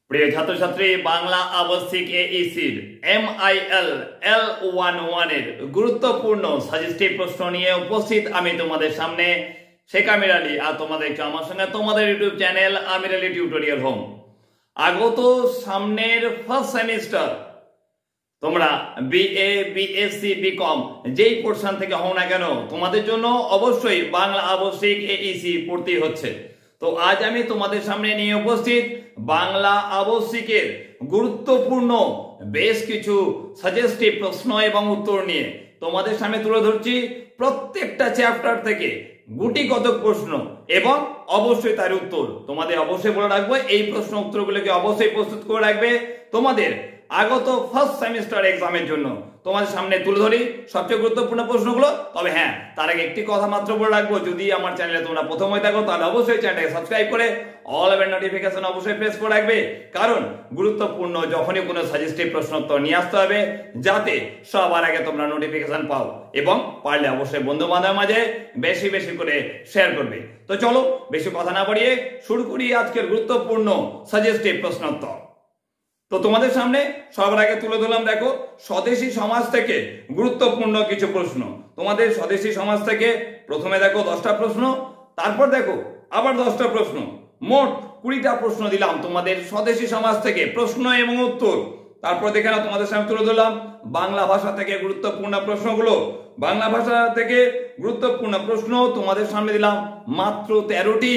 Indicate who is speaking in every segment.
Speaker 1: প্রিয় ছাত্রছাত্রী, বাংলা আবশ্যিক এইসির MIL L11 এর গুরুত্বপূর্ণ সাজেস্টিভ প্রশ্ন নিয়ে উপস্থিত আমি তোমাদের সামনে শেখ আমির আলী। আর তোমাদের আমার সঙ্গে তোমাদের ইউটিউব চ্যানেল আমির আলী টিউটোরিয়াল হোম। আগত সামনের ফার্স্ট সেমিস্টার তোমরা BA BSc BCom যেই পোর্শন থেকে হও না কেন, তোমাদের জন্য অবশ্যই বাংলা আবশ্যিক এইসি পড়তে হচ্ছে। তো আজ আমি তোমাদের সামনে নিয়ে উপস্থিত বাংলা আবশ্যিকের গুরুত্বপূর্ণ বেশ কিছু সাজেস্টিভ প্রশ্ন এবং উত্তর নিয়ে তোমাদের সামনে তুলে ধরছি। প্রত্যেকটা চ্যাপ্টার থেকে গুটি কতক প্রশ্ন এবং অবশ্যই তার উত্তর তোমাদের অবশ্যই বলে রাখবো। এই প্রশ্ন উত্তরগুলোকে অবশ্যই প্রস্তুত করে রাখবে তোমাদের আগত ফার্স্ট সেমিস্টার এক্সামের জন্য। তোমাদের সামনে তুলে ধরি সবচেয়ে গুরুত্বপূর্ণ প্রশ্নগুলো। তবে হ্যাঁ, তার আগে একটি কথা মাত্র বলে রাখবো, যদি আমার চ্যানেলে তোমরা প্রথম হয়ে থাকো তাহলে অবশ্যই চ্যানেলটাকে সাবস্ক্রাইব করে অল বেল নোটিফিকেশন অবশ্যই প্রেস করে রাখবে, কারণ গুরুত্বপূর্ণ যখনই কোনো সাজেস্টিভ প্রশ্ন উত্তর নিয়ে আসতে হবে যাতে সবার আগে তোমরা নোটিফিকেশন পাও, এবং পারলে অবশ্যই বন্ধু বান্ধবের মাঝে বেশি বেশি করে শেয়ার করবে। তো চলো বেশি কথা না বাড়িয়ে শুরু করি আজকের গুরুত্বপূর্ণ সাজেস্টিভ প্রশ্ন উত্তর। তো তোমাদের সামনে সবার আগে তুলে ধরলাম, দেখো স্বদেশী সমাজ থেকে গুরুত্বপূর্ণ কিছু প্রশ্ন। তোমাদের স্বদেশী সমাজ থেকে প্রথমে দেখো 10টা প্রশ্ন, তারপর দেখো আবার 10টা প্রশ্ন, মোট 20টা প্রশ্ন দিলাম তোমাদের স্বদেশী সমাজ থেকে প্রশ্ন এবং উত্তর। তারপর দেখে নাও তোমাদের সামনে তুলে ধরলাম বাংলা ভাষা থেকে গুরুত্বপূর্ণ প্রশ্নগুলো। বাংলা ভাষা থেকে গুরুত্বপূর্ণ প্রশ্ন তোমাদের সামনে দিলাম মাত্র 13টি।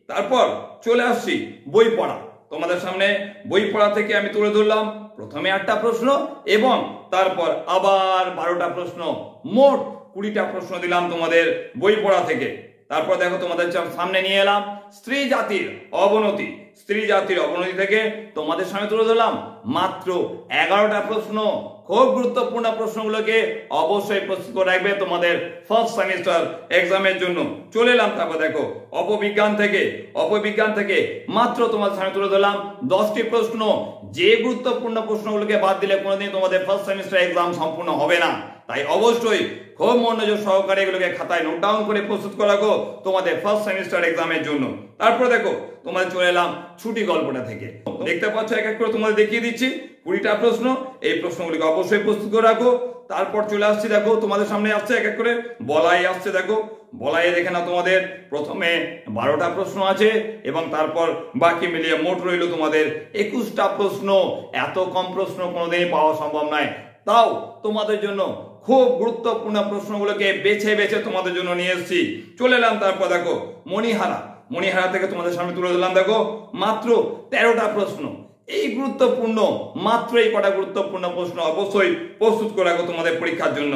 Speaker 1: তারপর চলে আসছি বই পড়া। তোমাদের সামনে বই পড়া থেকে আমি তুলে ধরলাম প্রথমে 8টা প্রশ্ন এবং তারপর আবার 12টা প্রশ্ন, মোট 20টা প্রশ্ন দিলাম তোমাদের বই পড়া থেকে। তারপর দেখো তোমাদের সামনে নিয়ে এলাম স্ত্রী জাতির অবনতি। স্ত্রী জাতির অবনতি থেকে তোমাদের সামনে তুলে ধরলাম মাত্র 11টা প্রশ্ন। খুব গুরুত্বপূর্ণ প্রশ্নগুলোকে অবশ্যই প্রস্তুত করে রাখবে তোমাদের ফার্স্ট সেমিস্টার এক্সামের জন্য। চলে এলাম তারপর দেখো অপবিজ্ঞান থেকে মাত্র তোমাদের সামনে তুলে ধরলাম 10টি প্রশ্ন। যে গুরুত্বপূর্ণ প্রশ্নগুলোকে বাদ দিলে কোনোদিন তোমাদের ফার্স্ট সেমিস্টার এক্সাম সম্পূর্ণ হবে না, তাই অবশ্যই খুব মনোযোগ সহকারে এগুলোকে খাতায় নোট ডাউন করে প্রস্তুত করে রাখো তোমাদের ফার্স্ট সেমিস্টার এক্সামের জন্য। তারপর দেখো তোমাদের চলে এলাম ছুটি গল্পটা থেকে। দেখতে পাচ্ছ এক এক করে তোমাদের দেখিয়ে দিচ্ছি 20টা প্রশ্ন। এই প্রশ্নগুলিকে অবশ্যই প্রস্তুত করে রাখো। তারপর চলে আসছি, দেখো তোমাদের সামনে আসছে এক এক করে বলাই আসছে। দেখো বলাইয়ে দেখে না তোমাদের প্রথমে 12টা প্রশ্ন আছে এবং তারপর বাকি মিলিয়ে মোট রইল তোমাদের 21টা প্রশ্ন। এত কম প্রশ্ন কোনোদিনই পাওয়া সম্ভব নয়, তাও তোমাদের জন্য খুব গুরুত্বপূর্ণ প্রশ্নগুলোকে বেছে বেছে তোমাদের জন্য নিয়ে এসেছি। চলে এলাম তারপর দেখো মণিহারা থেকে তোমাদের সামনে তুলে দিলাম দেখো মাত্র 13টা প্রশ্ন। এই গুরুত্বপূর্ণ মাত্র এই কটা গুরুত্বপূর্ণ প্রশ্ন অবশ্যই প্রস্তুত করে রাখো তোমাদের পরীক্ষার জন্য।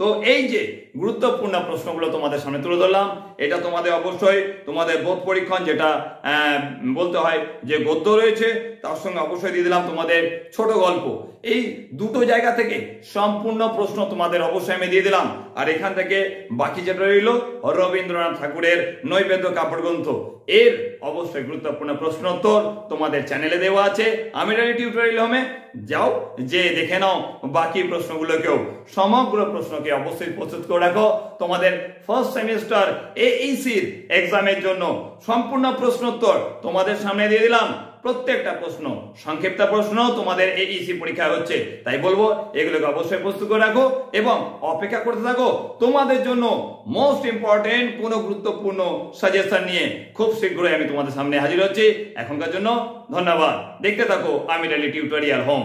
Speaker 1: তো এই যে গুরুত্বপূর্ণ প্রশ্নগুলো তোমাদের সামনে তুলে ধরলাম, এটা তোমাদের অবশ্যই তোমাদের বোধ পরীক্ষণ, যেটা বলতে হয় যে গদ্য রয়েছে, তার সঙ্গে অবশ্যই দিয়ে দিলাম তোমাদের ছোট গল্প। এই দুটো জায়গা থেকে সম্পূর্ণ প্রশ্ন তোমাদের অবশ্যই আমি দিয়ে দিলাম। আর এখান থেকে বাকি যেটা রইল রবীন্দ্রনাথ ঠাকুরের নৈবেদ্য কাব্যগ্রন্থ, এর অবশ্যই গুরুত্বপূর্ণ প্রশ্ন উত্তর তোমাদের চ্যানেলে দেওয়া আছে আমির আলী টিউটোরিয়াল হোমে। যাও যে দেখে নাও বাকি প্রশ্নগুলোকেও। সমগ্র প্রশ্নকে অবশ্যই প্রস্তুত করে রাখো তোমাদের ফার্স্ট সেমিস্টার এইসির এক্সামের জন্য। সম্পূর্ণ প্রশ্ন উত্তর তোমাদের সামনে দিয়ে দিলাম। প্রত্যেকটা প্রশ্ন সংক্ষিপ্ত প্রশ্ন তোমাদের এইসি পরীক্ষা হচ্ছে, তাই বলবো এগুলোকে অবশ্যই প্রস্তুত করে রাখো এবং অপেক্ষা করতে থাকো তোমাদের জন্য মোস্ট ইম্পর্টেন্ট কোনো গুরুত্বপূর্ণ সাজেশন নিয়ে। খুব শীঘ্রই আমি তোমাদের সামনে হাজির হচ্ছি। এখনকার জন্য ধন্যবাদ। দেখতে থাকো আমির আলী টিউটোরিয়াল হোম।